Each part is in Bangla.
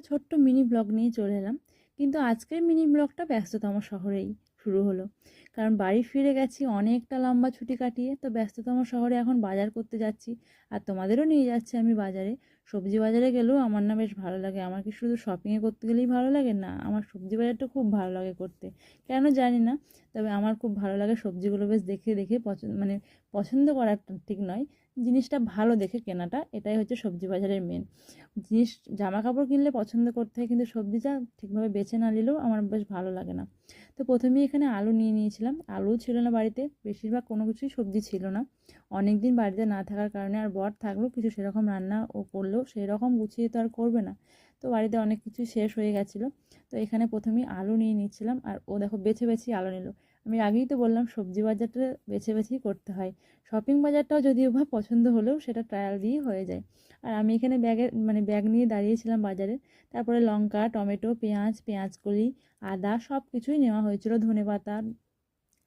ছোট্ট মিনি ব্লগ নিয়ে চলে এলাম। কিন্তু আজকের মিনি ব্লগটা ব্যস্ততম শহরেই শুরু হলো। কারণ বাড়ি ফিরে গেছি অনেকটা লম্বা ছুটি কাটিয়ে, তো ব্যস্ততম শহরে এখন বাজার করতে যাচ্ছি। আর তোমাদেরও নিয়ে যাচ্ছি আমি বাজারে। সবজি বাজারে গেলেও আমার না বেশ ভালো লাগে। আমার কি শুধু শপিংয়ে করতে গেলেই ভালো লাগে? না, আমার সবজি বাজারটা খুব ভালো লাগে করতে। কেন জানি না, তবে আমার খুব ভালো লাগে সবজিগুলো বেশ দেখে দেখে পছন্দ করাটা ঠিক নয়, জিনিসটা ভালো দেখে কেনাটা, এটাই হচ্ছে সবজি বাজারের মেন জিনিস। জামা কাপড় কিনলে পছন্দ করতে হয়, কিন্তু সবজিটা ঠিকভাবে বেছে না নিলেও আমার বেশ ভালো লাগে না। তো প্রথমেই এখানে আলু নিয়ে নিয়েছিলাম। আলু ছিল না বাড়িতে, বেশিরভাগ কোনো কিছুই সবজি ছিল না। অনেক দিন বাড়িতে না থাকার কারণে, আর বর থাকলেও কিছু সেরকম রান্না ও করলেও সেই রকম গুছিয়ে তো আর করবে না। তো বাড়িতে অনেক কিছু শেষ হয়ে গেছিলো। তো এখানে প্রথমেই আলু নিয়ে নিচ্ছিলাম, আর ও দেখো বেছে বেছেই আলু নিল। আমি আগেই তো বললাম সবজি বাজারটা বেছে বেছেই করতে হয়। শপিং বাজারটাও যদিও বা পছন্দ হলেও সেটা ট্রায়াল দিয়েই হয়ে যায়। আর আমি এখানে ব্যাগ নিয়ে দাঁড়িয়েছিলাম বাজারে। তারপরে লঙ্কা, টমেটো, পেঁয়াজকলি, আদা সব কিছুই নেওয়া হয়েছিল, ধনেপাতা,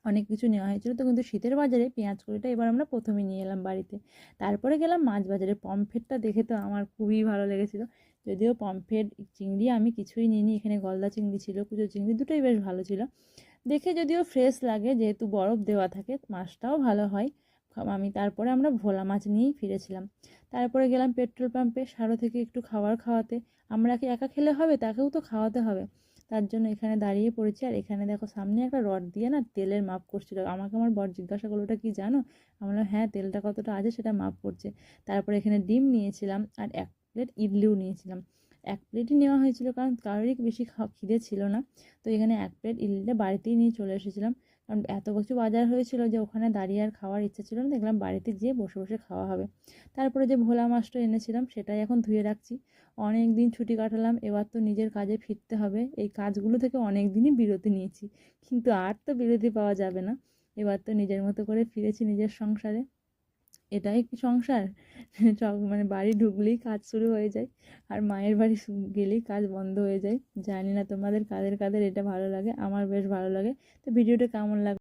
অনেক কিছু নেওয়া হয়েছিল। তো কিন্তু শীতের বাজারে পেঁয়াজকলিটা এবার আমরা প্রথমে নিয়ে এলাম বাড়িতে। তারপরে গেলাম মাছ বাজারে। পমফ্রেটটা দেখে তো আমার খুবই ভালো লেগেছিলো। যদিও পমফ্রেট, চিংড়ি আমি কিছুই নিইনি। এখানে গলদা চিংড়ি ছিল, কুচো চিংড়ি, দুটোই বেশ ভালো ছিল। দেখে যদিও ফ্রেশ লাগে, যেহেতু বরফ দেওয়া থাকে, মাছটাও ভালো হয়। তারপরে আমরা ভোলা মাছ নিয়েই ফিরেছিলাম। তারপরে গেলাম পেট্রোল পাম্পে সারো থেকে একটু খাবার খাওয়াতে। আমরা কি একা খেলে হবে? তাকেও তো খাওয়াতে হবে। তার জন্য এখানে দাঁড়িয়ে পড়েছি। আর এখানে দেখো সামনে একটা রড দিয়ে না তেলের মাপ করছিল। আমাকে আমার বর জিজ্ঞাসা করলো, ওটা কি জানো? আমি বললাম হ্যাঁ, তেলটা কতটা আছে সেটা মাপ করছে। তারপরে এখানে ডিম নিয়েছিলাম, আর 1 প্লেট ইডলিও নিয়েছিলাম। 1 প্লেটই নেওয়া হয়েছিল, কারণ কারোরই বেশি খিদে ছিল না। তো এখানে 1 প্লেট ইডলিটা বাড়িতেই নিয়ে চলে এসেছিলাম। কারণ এত কিছু বাজার হয়েছিল যে ওখানে দাঁড়িয়ে আর খাওয়ার ইচ্ছা ছিল না। দেখলাম বাড়িতে গিয়ে বসে বসে খাওয়া হবে। তারপরে যে ভোলা মাছটা এনেছিলাম সেটাই এখন ধুয়ে রাখছি। অনেক দিন ছুটি কাটালাম, এবার তো নিজের কাজে ফিরতে হবে। এই কাজগুলো থেকে অনেক দিনই বিরতি নিয়েছি, কিন্তু আর তো বিরতি পাওয়া যাবে না। এবার তো নিজের মতো করে ফিরেছি নিজের সংসারে। এটাই কি সংসার? বাড়ি ঢুকলেই কাজ শুরু হয়ে যায়, আর মায়ের বাড়ি গেলেই কাজ বন্ধ হয়ে যায়। জানি না তোমাদের কাদের কাদের এটা ভালো লাগে, আমার বেশ ভালো লাগে। তো ভিডিওটা কেমন লাগে